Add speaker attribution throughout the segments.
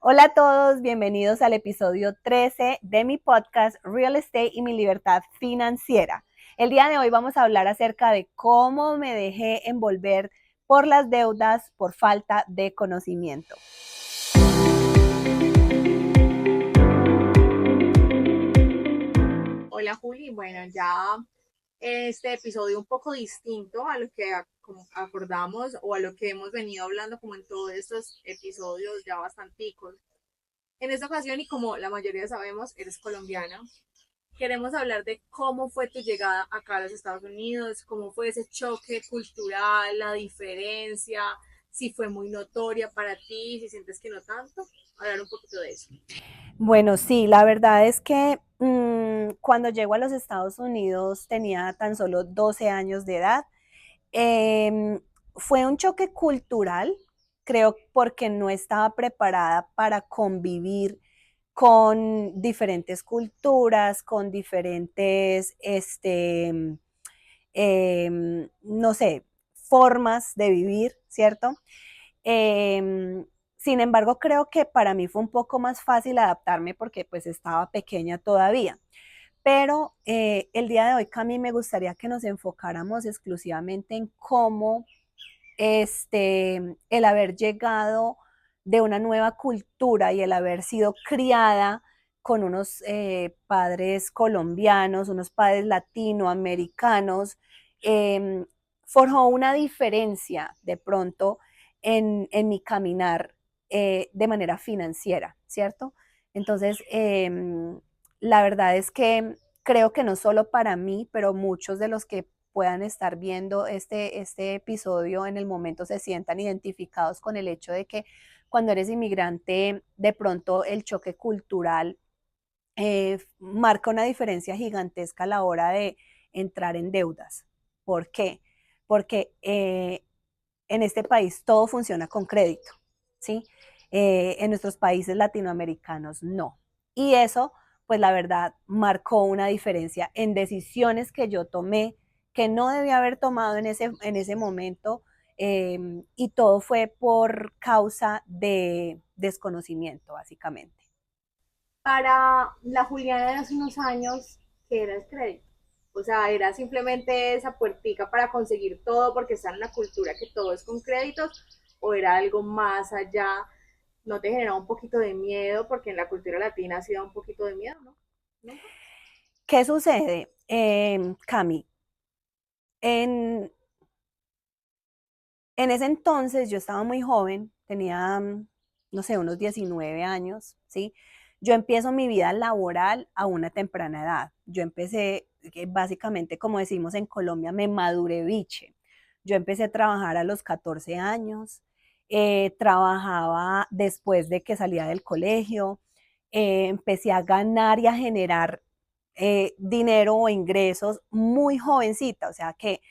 Speaker 1: Hola a todos, bienvenidos al episodio 13 de mi podcast Real Estate y mi libertad financiera. El día de hoy vamos a hablar acerca de cómo me dejé envolver por las deudas por falta de conocimiento.
Speaker 2: Hola Juli, bueno, ya este episodio un poco distinto a lo que como acordamos o a lo que hemos venido hablando como en todos estos episodios ya bastanticos. En esta ocasión, y como la mayoría sabemos, eres colombiana. Queremos hablar de cómo fue tu llegada acá a los Estados Unidos, cómo fue ese choque cultural, la diferencia, si fue muy notoria para ti, si sientes que no tanto. Hablar un poquito de eso.
Speaker 1: Bueno, sí, la verdad es que cuando llego a los Estados Unidos tenía tan solo 12 años de edad. Em, Fue un choque cultural, creo, porque no estaba preparada para convivir con diferentes culturas, con diferentes, no sé, formas de vivir, ¿cierto? Em, Sin embargo, creo que para mí fue un poco más fácil adaptarme porque pues estaba pequeña todavía. Pero el día de hoy, Cami, me gustaría que nos enfocáramos exclusivamente en cómo el haber llegado de una nueva cultura y el haber sido criada con unos padres colombianos, unos padres latinoamericanos, eh, forjó una diferencia de pronto en mi caminar de manera financiera, ¿cierto? Entonces, la verdad es que creo que no solo para mí, pero muchos de los que puedan estar viendo este episodio en el momento se sientan identificados con el hecho de que cuando eres inmigrante, de pronto el choque cultural marca una diferencia gigantesca a la hora de entrar en deudas. ¿Por qué? Porque en este país todo funciona con crédito, ¿sí? En nuestros países latinoamericanos no. Y eso, pues la verdad, marcó una diferencia en decisiones que yo tomé que no debía haber tomado en ese momento y todo fue por causa de desconocimiento, básicamente.
Speaker 2: Para la Juliana de hace unos años, ¿qué era el crédito? O sea, era simplemente esa puertica para conseguir todo porque está en una cultura que todo es con créditos, o era algo más allá. ¿No te genera un poquito de miedo? Porque en la cultura latina ha sido un poquito de miedo, ¿no? ¿Nunca?
Speaker 1: ¿Qué sucede, Cami? En, en ese entonces yo estaba muy joven, tenía, no sé, unos 19 años, ¿sí? Yo empiezo mi vida laboral a una temprana edad. Yo empecé, básicamente, como decimos en Colombia, me maduré biche. Yo empecé a trabajar a los 14 años, trabajaba después de que salía del colegio, empecé a ganar y a generar dinero o ingresos muy jovencita, o sea que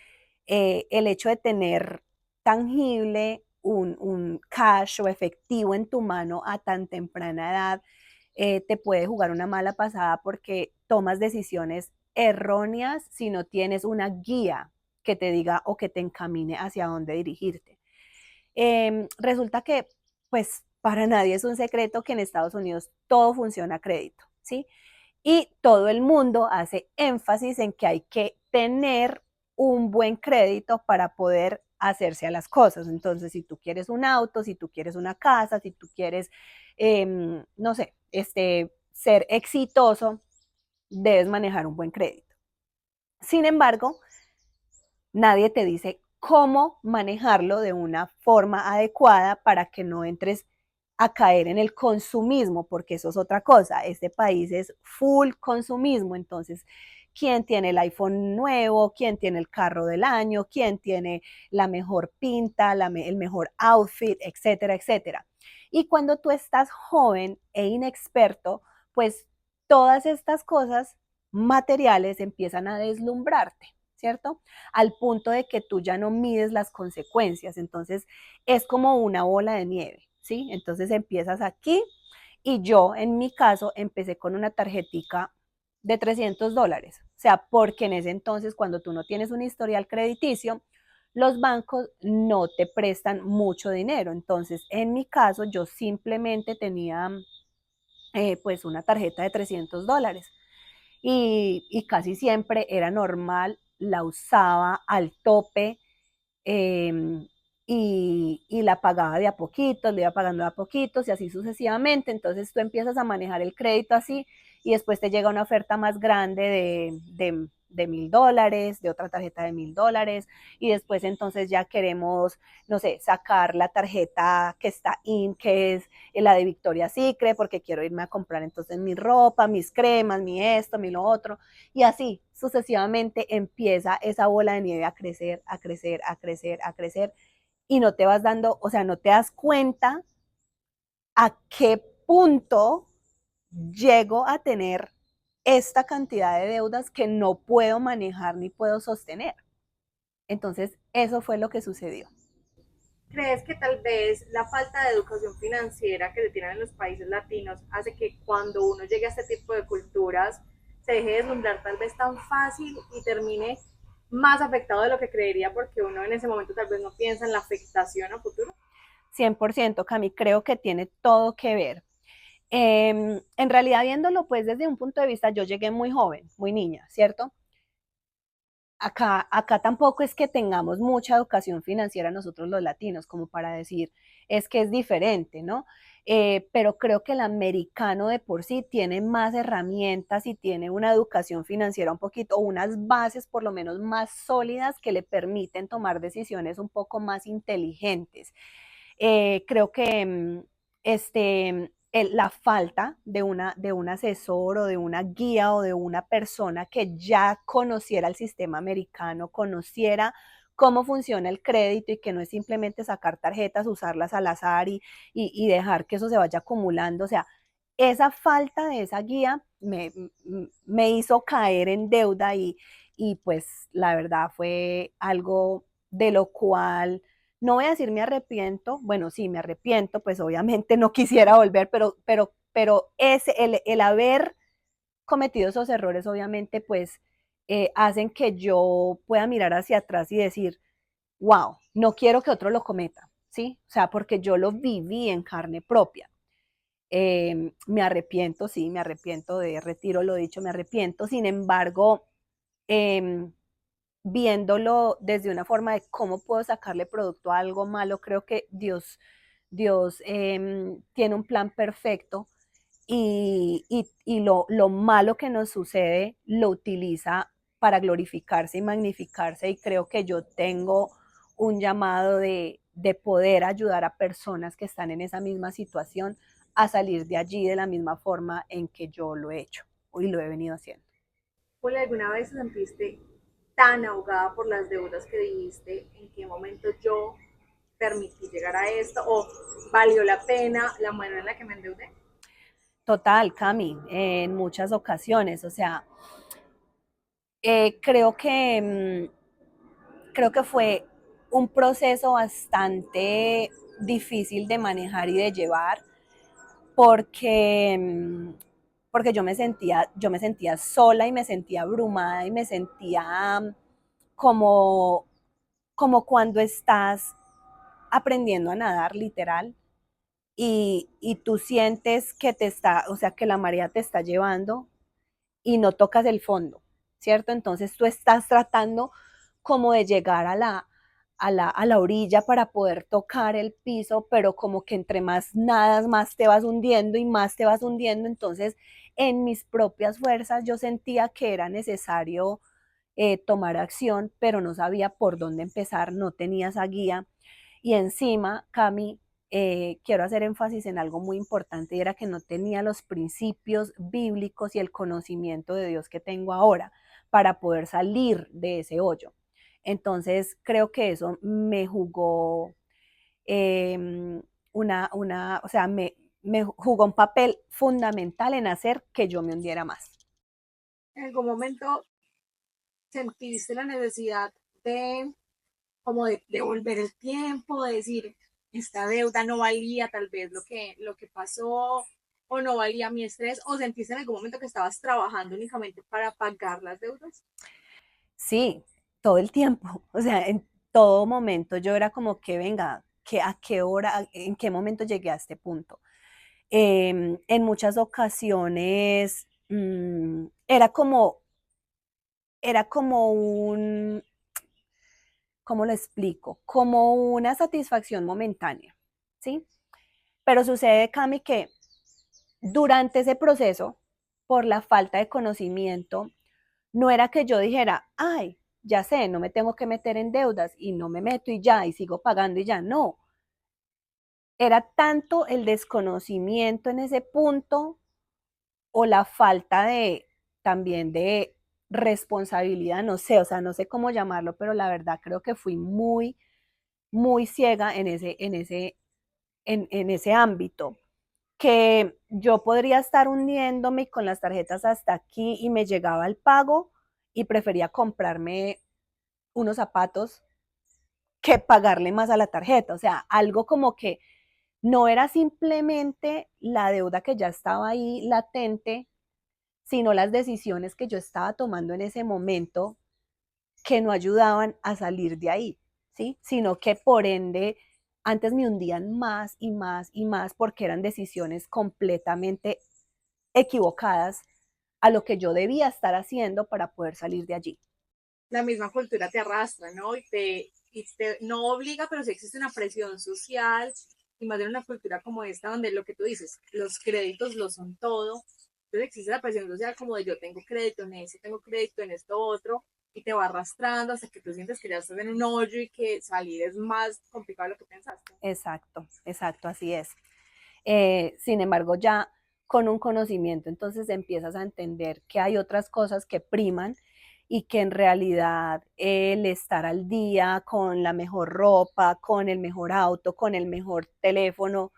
Speaker 1: el hecho de tener tangible un cash o efectivo en tu mano a tan temprana edad te puede jugar una mala pasada porque tomas decisiones erróneas si no tienes una guía que te diga o que te encamine hacia dónde dirigirte. Resulta que, pues, para nadie es un secreto que en Estados Unidos todo funciona a crédito, ¿sí? Y todo el mundo hace énfasis en que hay que tener un buen crédito para poder hacerse a las cosas. Entonces, si tú quieres un auto, si tú quieres una casa, si tú quieres, no sé, ser exitoso, debes manejar un buen crédito. Sin embargo, nadie te dice cómo manejarlo de una forma adecuada para que no entres a caer en el consumismo, porque eso es otra cosa. Este país es full consumismo, entonces, ¿quién tiene el iPhone nuevo? ¿Quién tiene el carro del año? ¿Quién tiene la mejor pinta, el mejor outfit, etcétera, etcétera? Y cuando tú estás joven e inexperto, pues todas estas cosas materiales empiezan a deslumbrarte, ¿cierto? Al punto de que tú ya no mides las consecuencias. Entonces es como una bola de nieve, ¿sí? Entonces empiezas aquí y yo en mi caso empecé con una tarjetica de $300. O sea, porque en ese entonces cuando tú no tienes un historial crediticio, los bancos no te prestan mucho dinero. Entonces, en mi caso, yo simplemente tenía pues una tarjeta de $300 y casi siempre era normal, la usaba al tope eh, y la pagaba de a poquitos, le iba pagando de a poquitos y así sucesivamente. Entonces tú empiezas a manejar el crédito así y después te llega una oferta más grande de $1000, de otra tarjeta de $1000 y después entonces ya queremos, no sé, sacar la tarjeta que está in, que es la de Victoria's Secret, porque quiero irme a comprar entonces mi ropa, mis cremas, mi esto, mi lo otro, y así sucesivamente empieza esa bola de nieve a crecer, a crecer, a crecer, a crecer, y no te vas dando, o sea, no te das cuenta a qué punto llego a tener esta cantidad de deudas que no puedo manejar ni puedo sostener. Entonces, eso fue lo que sucedió.
Speaker 2: ¿Crees que tal vez la falta de educación financiera que se tienen en los países latinos hace que cuando uno llegue a este tipo de culturas se deje de deslumbrar tal vez tan fácil y termine más afectado de lo que creería porque uno en ese momento tal vez no piensa en la afectación a futuro?
Speaker 1: 100%, Cami, creo que tiene todo que ver. En realidad, viéndolo pues desde un punto de vista, yo llegué muy joven, muy niña, ¿cierto? Acá tampoco es que tengamos mucha educación financiera nosotros los latinos, como para decir, es que es diferente, ¿no? Pero creo que el americano de por sí tiene más herramientas y tiene una educación financiera un poquito, o unas bases por lo menos más sólidas que le permiten tomar decisiones un poco más inteligentes. Creo que la falta de un asesor o de una guía o de una persona que ya conociera el sistema americano, conociera cómo funciona el crédito y que no es simplemente sacar tarjetas, usarlas al azar y dejar que eso se vaya acumulando. O sea, esa falta de esa guía me hizo caer en deuda y pues la verdad fue algo de lo cual no voy a decir me arrepiento, bueno, sí, me arrepiento, pues obviamente no quisiera volver, pero el haber cometido esos errores, obviamente, pues hacen que yo pueda mirar hacia atrás y decir, wow, no quiero que otro lo cometa, ¿sí? O sea, porque yo lo viví en carne propia. Me arrepiento, sí, me arrepiento de retiro lo dicho, me arrepiento. Sin embargo, eh, viéndolo desde una forma de cómo puedo sacarle producto a algo malo, creo que Dios tiene un plan perfecto y lo malo que nos sucede lo utiliza para glorificarse y magnificarse y creo que yo tengo un llamado de poder ayudar a personas que están en esa misma situación a salir de allí de la misma forma en que yo lo he hecho y lo he venido haciendo.
Speaker 2: Julia, ¿alguna vez te sentiste tan ahogada por las deudas que dijiste? ¿En qué momento yo permití llegar a esto? ¿O valió la pena la manera en la que me endeudé?
Speaker 1: Total, Cami, en muchas ocasiones, o sea, creo que fue un proceso bastante difícil de manejar y de llevar porque, porque yo me sentía sola y me sentía abrumada y me sentía como, como cuando estás aprendiendo a nadar, literal, y tú sientes que te está, o sea, que la marea te está llevando y no tocas el fondo, ¿cierto? Entonces tú estás tratando como de llegar a la orilla para poder tocar el piso, pero como que entre más nadas, más te vas hundiendo y más te vas hundiendo. Entonces, en mis propias fuerzas, yo sentía que era necesario tomar acción, pero no sabía por dónde empezar, no tenía esa guía. Y encima, Cami, quiero hacer énfasis en algo muy importante y era que no tenía los principios bíblicos y el conocimiento de Dios que tengo ahora para poder salir de ese hoyo. Entonces, creo que eso me jugó o sea, me jugó un papel fundamental en hacer que yo me hundiera más.
Speaker 2: ¿En algún momento sentiste la necesidad de como de devolver el tiempo, de decir, esta deuda no valía tal vez lo que pasó o no valía mi estrés, o sentiste en algún momento que estabas trabajando únicamente para pagar las deudas?
Speaker 1: Sí, todo el tiempo, o sea, todo momento yo era como que, venga, ¿a qué hora, en qué momento llegué a este punto? En muchas ocasiones era como ¿cómo lo explico? Como una satisfacción momentánea, ¿sí? Pero sucede, Cami, que durante ese proceso, por la falta de conocimiento, no era que yo dijera, ay, ya sé, no me tengo que meter en deudas y no me meto y ya, y sigo pagando y ya, no. Era tanto el desconocimiento en ese punto o la falta de también de responsabilidad, no sé, o sea, no sé cómo llamarlo, pero la verdad creo que fui muy ciega en ese ámbito, que yo podría estar hundiéndome con las tarjetas hasta aquí y me llegaba el pago y prefería comprarme unos zapatos que pagarle más a la tarjeta, o sea, algo como que no era simplemente la deuda que ya estaba ahí latente, sino las decisiones que yo estaba tomando en ese momento que no ayudaban a salir de ahí, ¿sí? Sino que por ende antes me hundían más y más y más porque eran decisiones completamente equivocadas a lo que yo debía estar haciendo para poder salir de allí.
Speaker 2: La misma cultura te arrastra, ¿no? Y te no obliga, pero sí existe una presión social y más de una cultura como esta, donde lo que tú dices, los créditos lo son todo. Entonces existe la presión social como de yo tengo crédito en eso, tengo crédito en esto otro, y te va arrastrando hasta que tú sientes que ya estás en un hoyo y que salir es más complicado de lo que pensaste.
Speaker 1: Exacto, exacto, así es. Sin embargo, ya con un conocimiento, entonces empiezas a entender que hay otras cosas que priman y que en realidad el estar al día con la mejor ropa, con el mejor auto, con el mejor teléfono,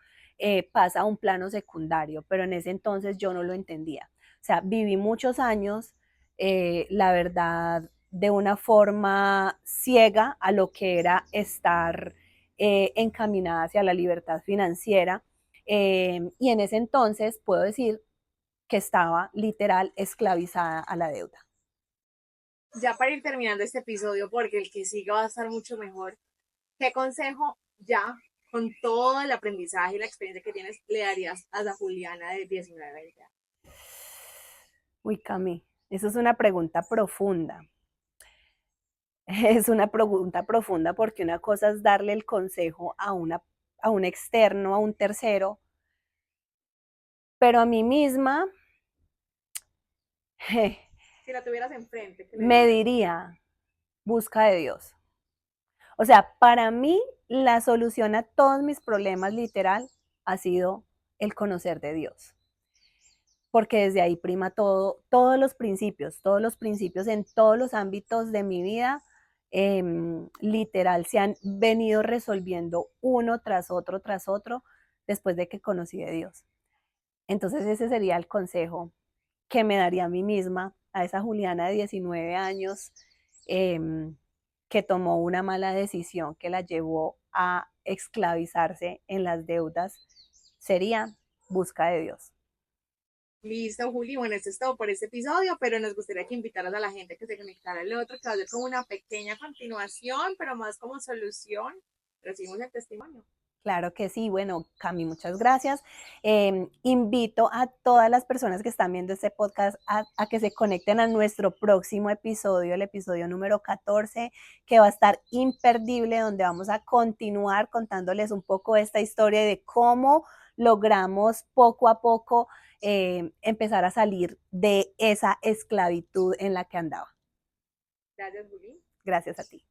Speaker 1: pasa a un plano secundario, pero en ese entonces yo no lo entendía. O sea, viví muchos años, la verdad, de una forma ciega a lo que era estar encaminada hacia la libertad financiera. Y en ese entonces puedo decir que estaba literal esclavizada a la deuda.
Speaker 2: Ya para ir terminando este episodio, porque el que siga va a estar mucho mejor, ¿qué consejo ya, con todo el aprendizaje y la experiencia que tienes, le darías a la Juliana de 19 20 años?
Speaker 1: Uy, Cami, eso es una pregunta profunda. Es una pregunta profunda porque una cosa es darle el consejo a un externo, a un tercero, pero a mí misma
Speaker 2: Si la tuvieras enfrente, ¿qué le
Speaker 1: me
Speaker 2: dirías?
Speaker 1: diría, busca de Dios. O sea, para mí la solución a todos mis problemas literal ha sido el conocer de Dios. Porque desde ahí prima todo, todos los principios en todos los ámbitos de mi vida, literal, se han venido resolviendo uno tras otro, después de que conocí de Dios. Entonces ese sería el consejo que me daría a mí misma, a esa Juliana de 19 años, eh, que tomó una mala decisión que la llevó a esclavizarse en las deudas, sería busca de Dios.
Speaker 2: Listo, Juli. Bueno, esto es todo por este episodio, pero nos gustaría que invitaras a la gente que se conectara al otro, que va a ser como una pequeña continuación, pero más como solución. Recibimos el testimonio.
Speaker 1: Claro que sí. Bueno, Cami, muchas gracias. Invito a todas las personas que están viendo este podcast a que se conecten a nuestro próximo episodio, el episodio número 14, que va a estar imperdible, donde vamos a continuar contándoles un poco esta historia de cómo logramos poco a poco empezar a salir de esa esclavitud en la que andaba.
Speaker 2: Gracias, Juli.
Speaker 1: Gracias a ti.